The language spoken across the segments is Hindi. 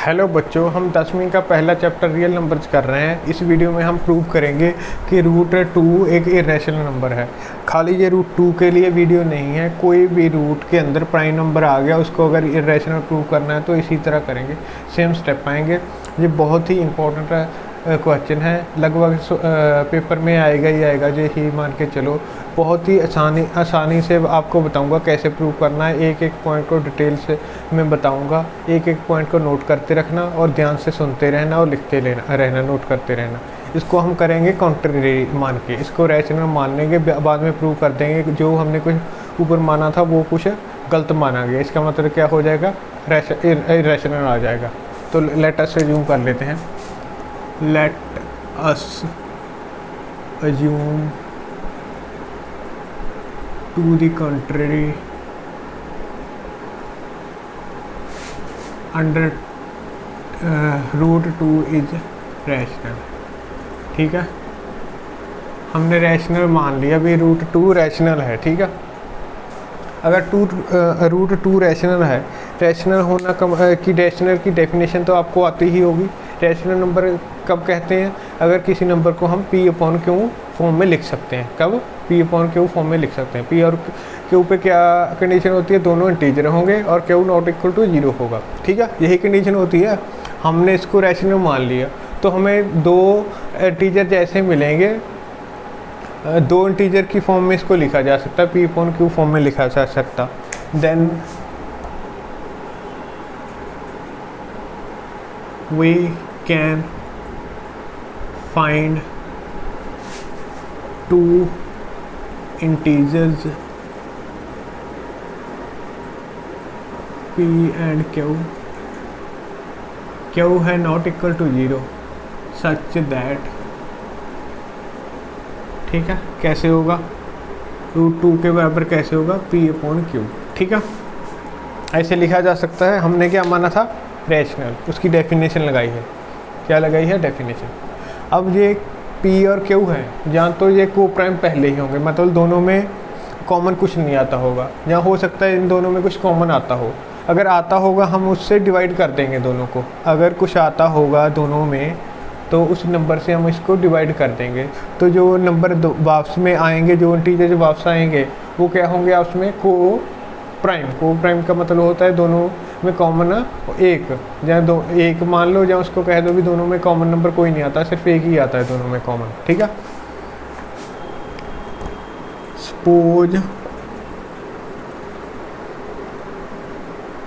हेलो बच्चों, हम 10वीं का पहला चैप्टर रियल नंबर्स कर रहे हैं। इस वीडियो में हम प्रूव करेंगे कि रूट 2 एक इरेशनल नंबर है। खाली ये रूट 2 के लिए वीडियो नहीं है, कोई भी रूट के अंदर प्राइम नंबर आ गया उसको अगर इरेशनल प्रूव करना है तो इसी तरह करेंगे, सेम स्टेप आएंगे। ये बहुत ही इंपॉर्टेंट क्वेश्चन है, लगभग पेपर में आएगा ही आएगा, जो ही मान के चलो। बहुत ही आसानी से आपको बताऊंगा कैसे प्रूव करना है। एक एक पॉइंट को डिटेल से मैं बताऊंगा, एक एक पॉइंट को नोट करते रखना और ध्यान से सुनते रहना और लिखते रहना, नोट करते रहना। इसको हम करेंगे कॉन्ट्ररी मान के, इसको रैशनल मान लेंगे, बाद में प्रूव कर देंगे जो हमने कुछ ऊपर माना था वो कुछ गलत माना गया। इसका मतलब क्या हो जाएगा, रैशनल आ जाएगा। तो लेट अस अज्यूम कर लेते हैं। Let us assume to the contrary under root 2 is rational। ठीक है, हमने रैशनल मान लिया, अभी रूट 2 रैशनल है। ठीक है, अगर रूट 2 रैशनल है, रैशनल होना रैशनल की डेफिनेशन तो आपको आती ही होगी। रैशनल नंबर कब कहते हैं, अगर किसी नंबर को हम P/Q फॉर्म में लिख सकते हैं। कब P/Q फॉर्म में लिख सकते हैं। P और Q पे क्या कंडीशन होती है, दोनों इंटीजर होंगे और Q नॉट इक्वल टू 0 होगा। ठीक है, यही कंडीशन होती है। हमने इसको रैशनल मान लिया तो हमें दो इंटीजर जैसे मिलेंगे, दो इंटीजर की फॉर्म में इसको लिखा जा सकता है, P/Q फॉर्म में लिखा जा सकता। Then we can find two integers P and Q है not equal to 0 such that, ठीक है, कैसे होगा, रूट 2 के बराबर कैसे होगा, P/Q। ठीक है, ऐसे लिखा जा सकता है। हमने क्या माना था, रैशनल, उसकी डेफिनेशन लगाई है। क्या लगाई है, डेफिनेशन। अब ये P और Q है, जहाँ तो ये को प्राइम पहले ही होंगे, मतलब दोनों में कॉमन कुछ नहीं आता होगा। यहाँ हो सकता है इन दोनों में कुछ कॉमन आता हो, अगर आता होगा हम उससे डिवाइड कर देंगे दोनों को। अगर कुछ आता होगा दोनों में तो उस नंबर से हम इसको डिवाइड कर देंगे। तो जो नंबर वापस में आएंगे, जो इंटीजर जो वापस आएंगे वो क्या होंगे, आपस में को प्राइम का मतलब होता है दोनों में कॉमन एक। जहाँ दो एक मान लो, जहाँ उसको कह दो भी दोनों में कॉमन नंबर कोई नहीं आता, सिर्फ एक ही आता है दोनों में कॉमन। ठीक है, suppose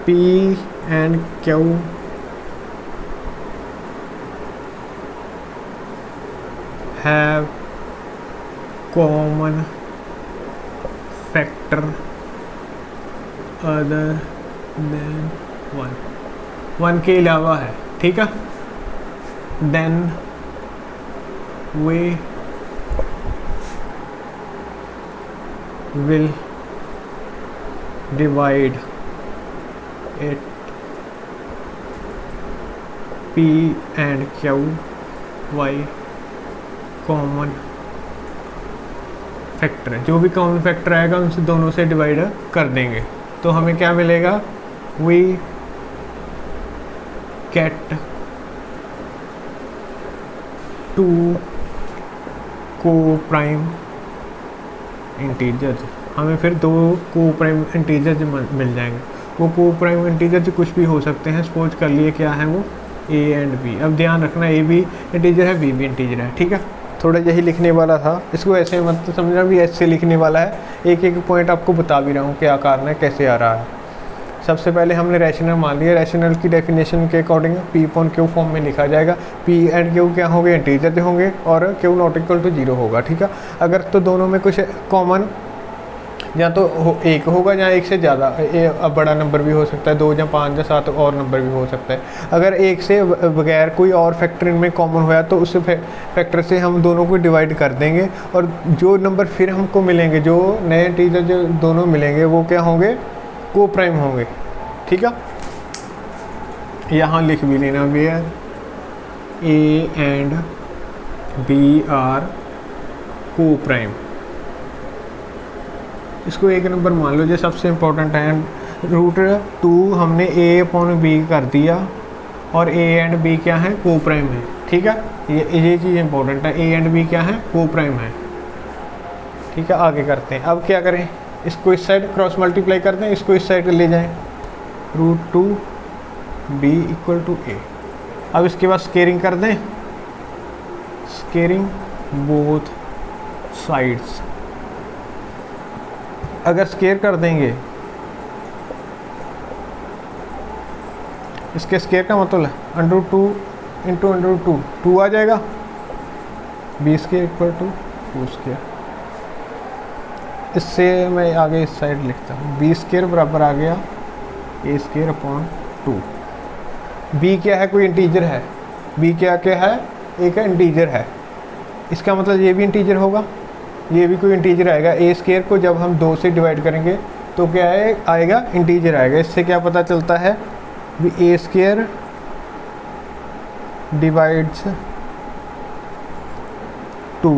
P and Q have common factor other than 1 के अलावा है। ठीक है, then we will divide it P and Q by common factor. जो भी कॉमन फैक्टर आएगा उनसे दोनों से डिवाइड कर देंगे तो हमें क्या मिलेगा, वी गेट 2 को प्राइम इंटीजर्स। हमें फिर 2 को प्राइम इंटीजर्स मिल जाएंगे। वो को प्राइम इंटीजर्स कुछ भी हो सकते हैं, सपोज कर लिए क्या है वो A एंड B। अब ध्यान रखना, A भी इंटीजर है, B भी इंटीजर है। ठीक है, थोड़ा यही लिखने वाला था, इसको ऐसे मत समझना भी ऐसे लिखने वाला है। एक एक पॉइंट आपको बता भी रहा हूँ क्या कारण है, कैसे आ रहा है। सबसे पहले हमने रैशनल मान लिया, रैशनल की डेफिनेशन के अकॉर्डिंग P/Q फॉर्म में लिखा जाएगा। P एंड Q क्या होंगे, इंटीजर होंगे और Q नॉट इक्वल टू 0 होगा। ठीक है, अगर तो दोनों में कुछ कॉमन या तो एक होगा या एक से ज़्यादा बड़ा नंबर भी हो सकता है, 2 या 5 या 7 और नंबर भी हो सकता है। अगर एक से बगैर कोई और फैक्टर इनमें कॉमन होया तो उस फैक्टर से हम दोनों को डिवाइड कर देंगे और जो नंबर फिर हमको मिलेंगे, जो नए इंटीजर जो दोनों मिलेंगे वो क्या होंगे, को प्राइम होंगे। ठीक है, यहाँ लिख भी लेना, where A and B are coprime. इसको एक नंबर मान लो जो सबसे इम्पोर्टेंट है। रूट 2 हमने A/B कर दिया और ए एंड बी क्या है, को प्राइम है। ठीक है, ये चीज़ इंपॉर्टेंट है, ए एंड बी क्या है, को प्राइम है। ठीक है, आगे करते हैं। अब क्या करें, इसको इस साइड क्रॉस मल्टीप्लाई कर दें, इसको इस साइड ले जाएं, √2 b इक्वल टू ए। अब इसके बाद स्केयरिंग कर दें, स्केयरिंग बोथ साइड्स। अगर स्केयर कर देंगे, इसके स्केयर का मतलब है √2 इंटू √2, 2 आ जाएगा, b square equal to 2 square. इससे मैं आगे इस साइड लिखता हूँ, b स्केयर बराबर आ गया a स्केयर अपॉन 2। b क्या है, कोई इंटीजर है, b क्या क्या है, एक इंटीजर है, इसका मतलब ये भी इंटीजर होगा, ये भी कोई इंटीजर आएगा। a स्केयर को जब हम 2 से डिवाइड करेंगे तो क्या है, आएगा इंटीजर आएगा। इससे क्या पता चलता है भी a स्केयर डिवाइड्स 2,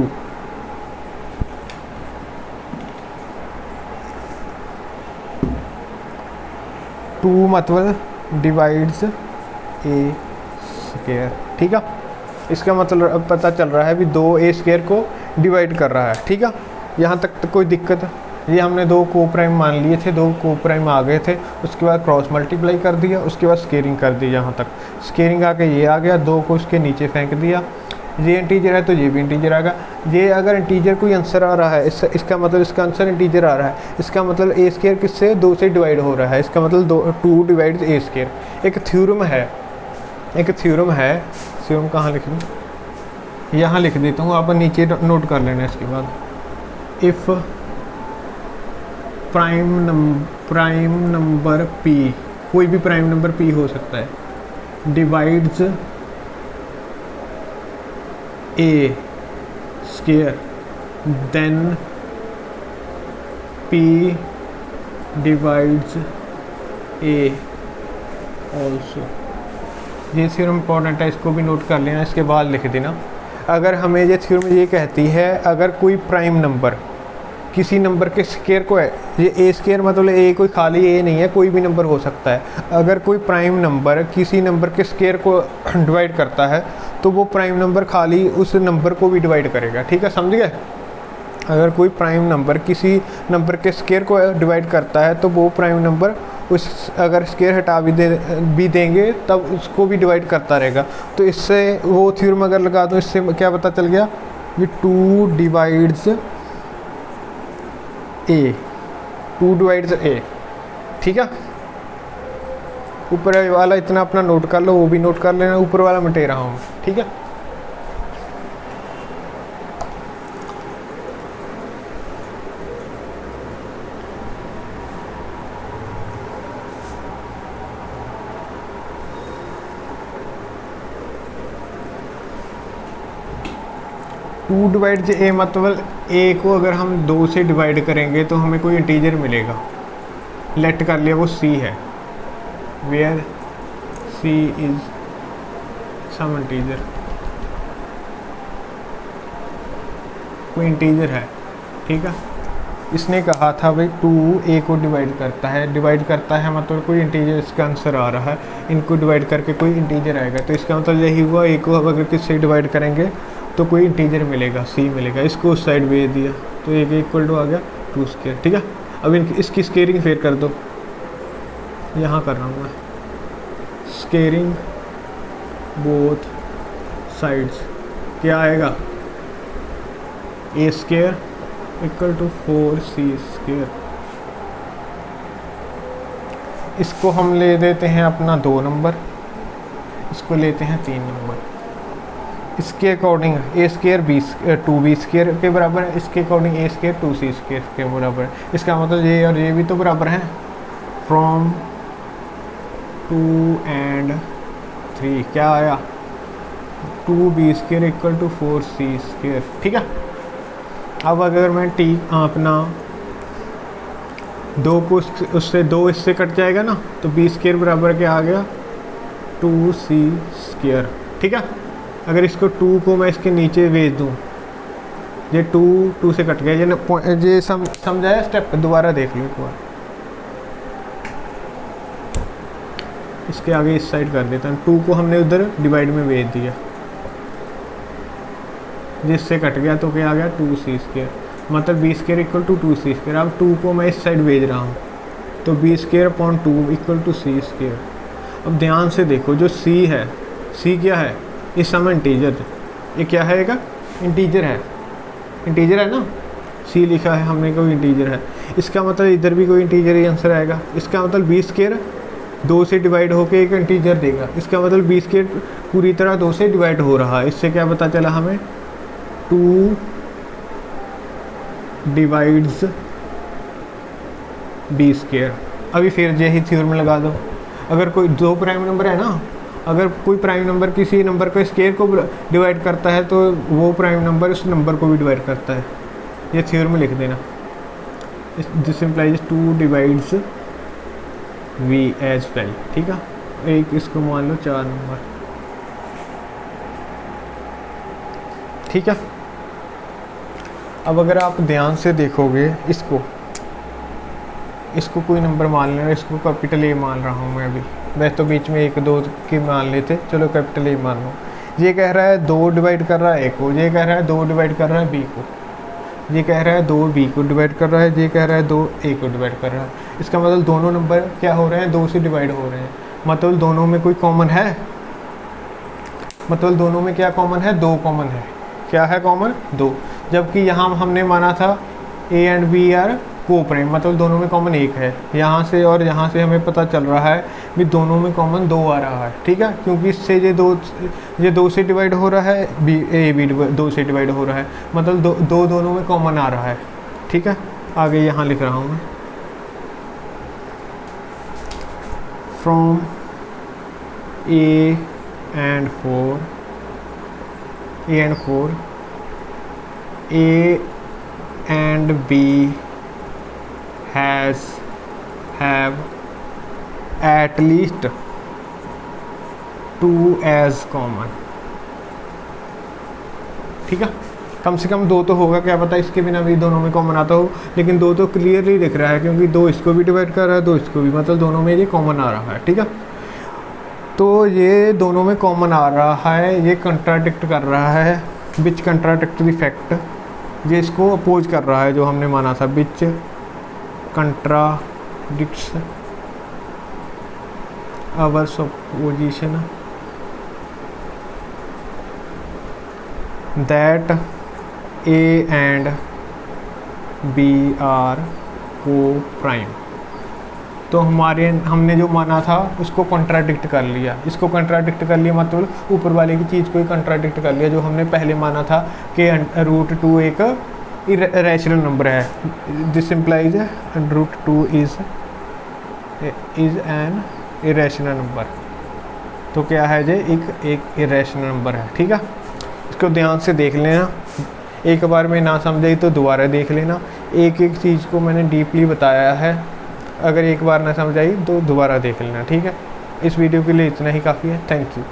मतलब डिवाइड्स ए स्केयर। ठीक है, इसका मतलब अब पता चल रहा है भी 2 ए स्केयर को डिवाइड कर रहा है। ठीक है, यहाँ तक तो कोई दिक्कत, ये हमने 2 को प्राइम मान लिए थे, 2 को प्राइम आ गए थे, उसके बाद क्रॉस मल्टीप्लाई कर दिया, उसके बाद स्केयरिंग कर दी, यहाँ तक स्केयरिंग आके ये आ गया, 2 को उसके नीचे फेंक दिया, ये इंटीजर है तो ये भी इंटीजर आएगा। ये अगर इंटीजर कोई आंसर आ रहा है, इसका मतलब इसका आंसर इंटीजर आ रहा है, इसका मतलब ए स्केयर किससे 2 से डिवाइड हो रहा है, इसका मतलब 2 डिवाइड्स ए स्केयर। एक थ्योरम है, थ्योरम कहाँ लिख लूँ, यहाँ लिख देता हूँ, आप नीचे नोट कर लेना। इसके बाद इफ़ प्राइम नंबर p, कोई भी प्राइम नंबर p हो सकता है, divides a square, then p divides a also. ये थ्योरम इंपॉर्टेंट है, इसको भी नोट कर लेना, इसके बाद लिख देना। अगर हमें ये थ्योरम ये कहती है, अगर कोई प्राइम नंबर किसी नंबर के स्केयर को है, ये ए स्केयर मतलब ए कोई खाली ए नहीं है, कोई भी नंबर हो सकता है। अगर कोई प्राइम नंबर किसी नंबर के स्केयर को डिवाइड करता है तो वो प्राइम नंबर खाली उस नंबर को भी डिवाइड करेगा। ठीक है, समझ गए। अगर कोई प्राइम नंबर किसी नंबर के स्केयर को डिवाइड करता है तो वो प्राइम नंबर उस अगर स्केयर हटा भी देंगे तब उसको भी डिवाइड करता रहेगा। तो इससे वो थ्योरम अगर लगा दो, इससे क्या पता चल गया कि 2 डिवाइड्स ए, 2 डिवाइड्स ए। ठीक है, ऊपर वाला इतना अपना नोट कर लो, वो भी नोट कर लेना, ऊपर वाला मिटे रहा हूँ। ठीक है, टू डिवाइड ए मतलब ए को अगर हम 2 से डिवाइड करेंगे तो हमें कोई इंटीजर मिलेगा। लेट कर लिया वो सी है, where C is some integer, कोई इंटीजर है। ठीक है, इसने कहा था भाई 2 ए को डिवाइड करता है मतलब कोई इंटीजर, इसका आंसर आ रहा है, इनको डिवाइड करके कोई इंटीजर आएगा। तो इसका मतलब यही हुआ, ए को अगर किससे डिवाइड करेंगे तो कोई इंटीजर मिलेगा, सी मिलेगा। इसको उस साइड भेज दिया तो ए के इक्वल टू आ गया 2 स्केयर। ठीक है, अब इसकी स्केयरिंग फिर कर दो, यहाँ कर रहा हूँ मैं, स्केयरिंग बोथ साइड्स क्या आएगा, A square equal to 4c square. इसको हम ले देते हैं अपना 2 नंबर, इसको लेते हैं 3 नंबर। इसके अकॉर्डिंग ए स्केयर 2b स्केयर के बराबर है, इसके अकॉर्डिंग ए स्केयर 2c स्केयर के बराबर है। इसका मतलब ये और ये भी तो बराबर हैं। फ्रॉम 2 and 3 क्या आया, 2b square equal to 4c square. ठीक है, अब अगर मैं अपना 2 को उससे 2 इससे कट जाएगा ना, तो b स्केयर बराबर क्या आ गया 2c स्केयर। ठीक है, अगर इसको 2 को मैं इसके नीचे भेज दूँ, ये 2 से कट गया, ये समझाया स्टेप, दोबारा देख लो एक बार। इसके आगे इस साइड कर देता हूँ, 2 को हमने उधर डिवाइड में भेज दिया, जिससे कट गया तो क्या आ गया 2c², मतलब b² इक्वल टू 2c²। अब 2 को मैं इस साइड भेज रहा हूँ तो b²/2 इक्वल टू c²। अब ध्यान से देखो, जो c है, c क्या है, इस समय इंटीजर, ये क्या है, एक इंटीजर है, इंटीजर है ना, c लिखा है हमने, कोई इंटीजर है, इसका मतलब इधर भी कोई इंटीजर ही आंसर आएगा। इसका मतलब b² 2 से डिवाइड होके एक इंटीजर देगा, इसका मतलब b² पूरी तरह 2 से डिवाइड हो रहा है। इससे क्या पता चला हमें, 2 डिवाइड्स b²। अभी फिर यही थ्योरम लगा दो, अगर कोई 2 प्राइम नंबर है ना, अगर कोई प्राइम नंबर किसी नंबर के स्क्वायर को डिवाइड करता है तो वो प्राइम नंबर उस नंबर को भी डिवाइड करता है। ये थ्योरम लिख देना, this implies 2 divides v as well, ठीक है। एक इसको मान लो 4 नंबर, ठीक है। अब अगर आप ध्यान से देखोगे, इसको कोई नंबर मान लेना, इसको कैपिटल A मान रहा हूँ मैं अभी, वैसे तो बीच में 1 2 की मान लेते, चलो कैपिटल A मान लो। ये कह रहा है 2 डिवाइड कर रहा है A को, ये कह रहा है 2 डिवाइड कर रहा है B को, ये कह रहा है 2 B को डिवाइड कर रहा है, ये कह रहा है 2 A को डिवाइड कर रहा है। इसका मतलब दोनों नंबर क्या हो रहे हैं, 2 से डिवाइड हो रहे हैं, मतलब दोनों में कोई कॉमन है, मतलब दोनों में क्या कॉमन है, 2 कॉमन है। क्या है कॉमन, 2। जबकि यहाँ हमने माना था A एंड B आर को प्राइम, मतलब दोनों में कॉमन 1 है। यहाँ से और यहाँ से हमें पता चल रहा है भी दोनों में कॉमन 2 आ रहा है, ठीक है, क्योंकि इससे ये 2 से डिवाइड हो रहा है, A भी 2 से डिवाइड हो रहा है, मतलब दोनों में कॉमन आ रहा है, ठीक है। आगे यहाँ लिख रहा हूँ मैं, from A and 4 A and B have at least 2 as common, ठीक है। कम से कम 2 तो होगा, क्या पता इसके बिना भी दोनों में कॉमन आता हो, लेकिन 2 तो क्लियरली दिख रहा है, क्योंकि 2 इसको भी डिवाइड कर रहा है, 2 इसको भी, मतलब दोनों में ये कॉमन आ रहा है, ठीक है। तो ये दोनों में कॉमन आ रहा है, ये कंट्राडिक्ट कर रहा है, विच कंट्राडिक्ट द फैक्ट, ये इसको अपोज कर रहा है जो हमने माना था, which contradicts our supposition that A and B are coprime. तो हमने जो माना था उसको कंट्राडिक्ट कर लिया, इसको कंट्राडिक्ट कर लिया, मतलब ऊपर वाले की चीज़ को ही कंट्राडिक्ट कर लिया। जो हमने पहले माना था कि √2 एक इरेशनल नंबर है, this implies √2 is an irrational number. तो क्या है ये, एक इरेशनल नंबर है, ठीक है। इसको ध्यान से देख लेना, एक बार में ना समझाई तो दोबारा देख लेना, एक एक चीज़ को मैंने डीपली बताया है, अगर एक बार ना समझ आई तो दोबारा देख लेना, ठीक है। इस वीडियो के लिए इतना ही काफ़ी है, थैंक यू।